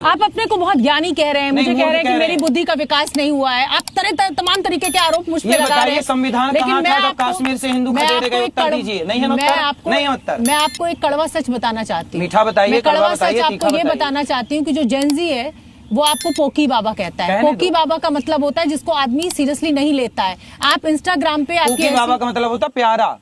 आप अपने को बहुत ज्ञानी कह रहे हैं, मुझे कह रहे हैं कि मेरी बुद्धि का विकास नहीं हुआ है। आप तमाम तरीके के आरोप मुझ पे लगा रहे हैं। संविधान कहाँ था जब कश्मीर से हिंदू खदेड़े गए? उत्तर दीजिए। नहीं है उत्तर, नहीं है उत्तर। मैं आपको एक कड़वा सच बताना चाहती हूँ। मीठा बताइए, कड़वा सच आपको ये बताना चाहती हूँ कि जो जेनजी है वो आपको पोकी बाबा कहता है। पोकी बाबा का मतलब होता है जिसको आदमी सीरियसली नहीं लेता है। आप इंस्टाग्राम पे पोकी बाबा का मतलब होता है प्यारा,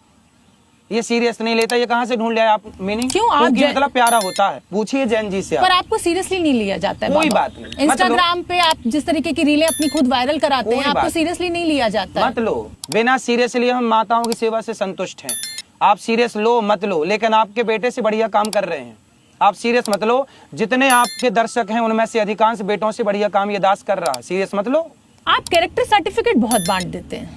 ये सीरियस नहीं लेता। ये कहाँ से ढूंढ लिया आप मीनिंग? क्यों आप मतलब प्यारा होता है, पूछिए जैन जी से। पर आपको सीरियसली नहीं लिया जाता है। कोई बात नहीं। इंस्टाग्राम पे आप जिस तरीके की रीलें अपनी खुद वायरल कराते हैं, आपको सीरियसली नहीं लिया जाता है। मत लो, बिना सीरियसली हम माताओं की सेवा से संतुष्ट हैं। आप सीरियस लो मत लो, लेकिन आपके बेटे से बढ़िया काम कर रहे हैं। आप सीरियस मत लो, जितने आपके दर्शक हैं उनमें से अधिकांश बेटों से बढ़िया काम ये दास कर रहा है। सीरियस मत लो। आप कैरेक्टर सर्टिफिकेट बहुत बांट देते हैं।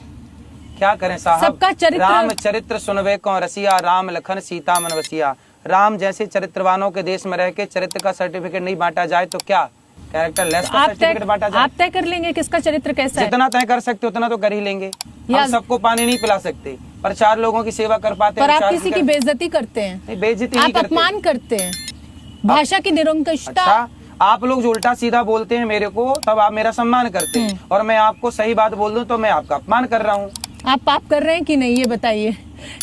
क्या करें साहब, सबका चरित्र, राम चरित्र सुनवे को रसिया, राम लखन सीता मन वसिया। राम जैसे चरित्रवानों के देश में रह के चरित्र का सर्टिफिकेट नहीं बांटा जाए तो क्या कैरेक्टर लेस का सर्टिफिकेट बांटा जाए? आप तय कर लेंगे किसका चरित्र कैसा है। जितना तय कर सकते उतना तो कर ही लेंगे। हम सबको पानी नहीं पिला सकते, पर 4 लोगों की सेवा कर पाते हैं। पर आप किसी की बेइज्जती करते हैं, बेइज्जती आप अपमान करते हैं, भाषा की निरंकुशता। अच्छा, आप लोग जो उल्टा सीधा बोलते हैं मेरे को, तब आप मेरा सम्मान करते हैं, और मैं आपको सही बात बोल दूं तो मैं आपका अपमान कर रहा हूँ। आप पाप कर रहे हैं कि नहीं ये बताइए।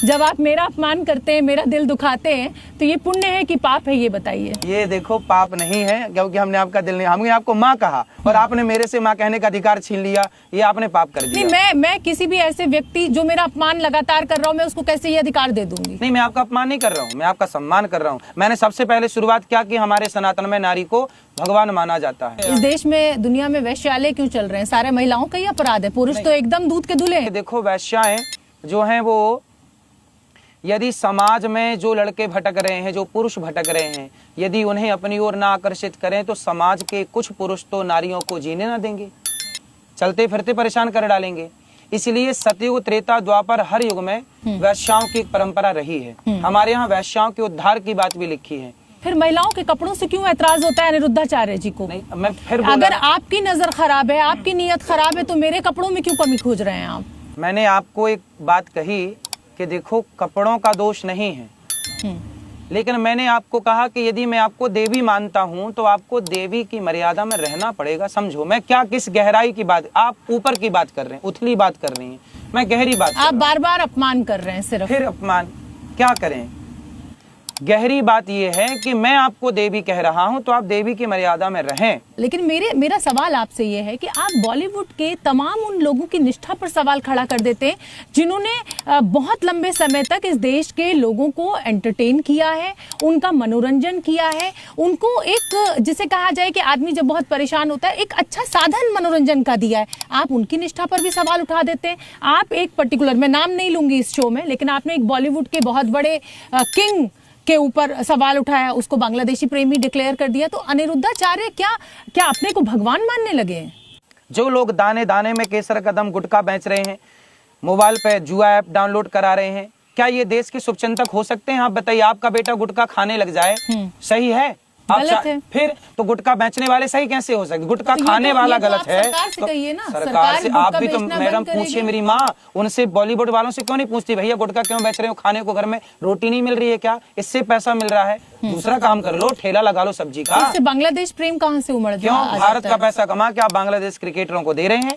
जब आप मेरा अपमान करते हैं, मेरा दिल दुखाते हैं, तो ये पुण्य है कि पाप है ये बताइए। ये देखो पाप नहीं है, क्योंकि हमने आपका दिल नहीं, हमने आपको माँ कहा और आपने मेरे से माँ कहने का अधिकार छीन लिया, ये आपने पाप कर दिया। नहीं, मैं किसी भी ऐसे व्यक्ति जो मेरा अपमान लगातार कर रहा हूँ, मैं उसको कैसे ये अधिकार दे दूंगी? नहीं, मैं आपका अपमान नहीं कर रहा हूँ, मैं आपका सम्मान कर रहा हूँ। मैंने सबसे पहले शुरुआत क्या की, हमारे सनातन में नारी को भगवान माना जाता है। इस देश में दुनिया में वैश्यालय क्यों चल रहे हैं? सारे महिलाओं का ही अपराध है, पुरुष तो एकदम दूध के धुले हैं। देखो वैश्याएं जो हैं वो, यदि समाज में जो लड़के भटक रहे हैं, जो पुरुष भटक रहे हैं, यदि उन्हें अपनी ओर ना आकर्षित करें तो समाज के कुछ पुरुष तो नारियों को जीने ना देंगे, चलते फिरते परेशान कर डालेंगे। इसलिए सतयुग त्रेता द्वापर हर युग में वैश्याओं की एक परंपरा रही है। हमारे यहाँ वैश्याओं के उद्धार की बात भी लिखी है। फिर महिलाओं के कपड़ों से क्यों ऐतराज होता है अनिरुद्धाचार्य जी को? नहीं, मैं फिर अगर आपकी नजर खराब है, आपकी नीयत खराब है, तो मेरे कपड़ों में क्यों कमी खोज रहे हैं आप? मैंने आपको एक बात कही कि देखो कपड़ों का दोष नहीं है, लेकिन मैंने आपको कहा कि यदि मैं आपको देवी मानता हूं तो आपको देवी की मर्यादा में रहना पड़ेगा। समझो मैं क्या किस गहराई की बात, आप ऊपर की बात कर रहे हैं, उथली बात कर रही हैं, मैं गहरी बात। आप बार बार अपमान कर रहे हैं सिर्फ। फिर अपमान क्या करें? गहरी बात यह है कि मैं आपको देवी कह रहा हूं तो आप देवी की मर्यादा में रहें। लेकिन मेरा सवाल आपसे ये है कि आप बॉलीवुड के तमाम उन लोगों की निष्ठा पर सवाल खड़ा कर देते हैं जिन्होंने बहुत लंबे समय तक इस देश के लोगों को एंटरटेन किया है, उनका मनोरंजन किया है, उनको एक जिसे कहा जाए कि आदमी जब बहुत परेशान होता है एक अच्छा साधन मनोरंजन का दिया है। आप उनकी निष्ठा पर भी सवाल उठा देते हैं। आप एक पर्टिकुलर, मैं नाम नहीं लूंगी इस शो में, लेकिन आपने एक बॉलीवुड के बहुत बड़े किंग के ऊपर सवाल उठाया, उसको बांग्लादेशी प्रेमी डिक्लेयर कर दिया। तो अनिरुद्धाचार्य क्या अपने को भगवान मानने लगे हैं? जो लोग दाने दाने में केसर कदम गुटखा बेच रहे हैं, मोबाइल पे जुआ ऐप डाउनलोड करा रहे हैं, क्या ये देश के शुभचिंतक हो सकते हैं? आप बताइए, आपका बेटा गुटखा खाने लग जाए, सही है? गलत है। फिर तो गुटखा बेचने वाले सही कैसे हो सकते? गुटखा खाने वाला गलत है। सरकार से कहिए ना, सरकार से आप भी तो मैडम पूछिए, मेरी माँ उनसे बॉलीवुड वालों से क्यों नहीं पूछती, भैया गुटखा क्यों बेच रहे हो? खाने को घर में रोटी नहीं मिल रही है क्या? इससे पैसा मिल रहा है, दूसरा काम कर लो, ठेला लगा लो सब्जी का। इससे बांग्लादेश प्रेम कहाँ से उमड़ क्यों? भारत का पैसा कमा के आप बांग्लादेश क्रिकेटरों को दे रहे हैं।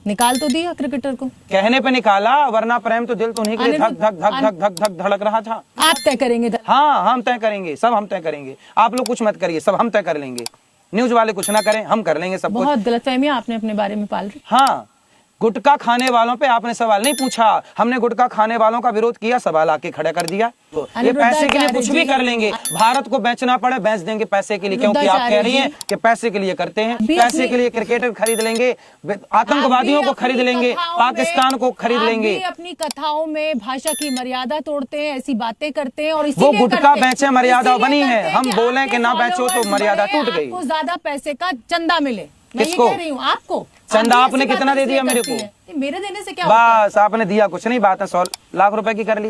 निकाल तो दिया क्रिकेटर को, कहने पे निकाला, वरना प्रेम तो दिल तो नहीं के लिए धक धक धक धक धक धक धड़क रहा था। आप तय करेंगे? हाँ, हम तय करेंगे, सब हम तय करेंगे। आप लोग कुछ मत करिए, सब हम तय कर लेंगे। न्यूज वाले कुछ ना करें, हम कर लेंगे सब कुछ। बहुत गलतफहमियां आपने अपने बारे में पाल रही। हाँ, गुटखा खाने वालों पे आपने सवाल नहीं पूछा, हमने गुटखा खाने वालों का विरोध किया, सवाल आके खड़ा कर दिया। तो ये पैसे के लिए कुछ भी कर लेंगे, भारत को बेचना पड़े बेच देंगे पैसे के लिए, क्योंकि आप कह रही हैं कि पैसे के लिए करते हैं। पैसे के लिए क्रिकेटर खरीद लेंगे, आतंकवादियों को खरीद लेंगे, पाकिस्तान को खरीद लेंगे। अपनी कथाओं में भाषा की मर्यादा तोड़ते हैं, ऐसी बातें करते हैं, और वो गुटखा बेचे मर्यादा बनी है। हम बोले कि ना बेचो तो मर्यादा टूट गई। आपको ज्यादा पैसे का चंदा मिले, किसको? कह रही हूँ आपको। चंदा आपने कितना दे दिया मेरे को? मेरे देने से क्या? बस आपने दिया कुछ नहीं, बात है 100 लाख रुपए की कर ली।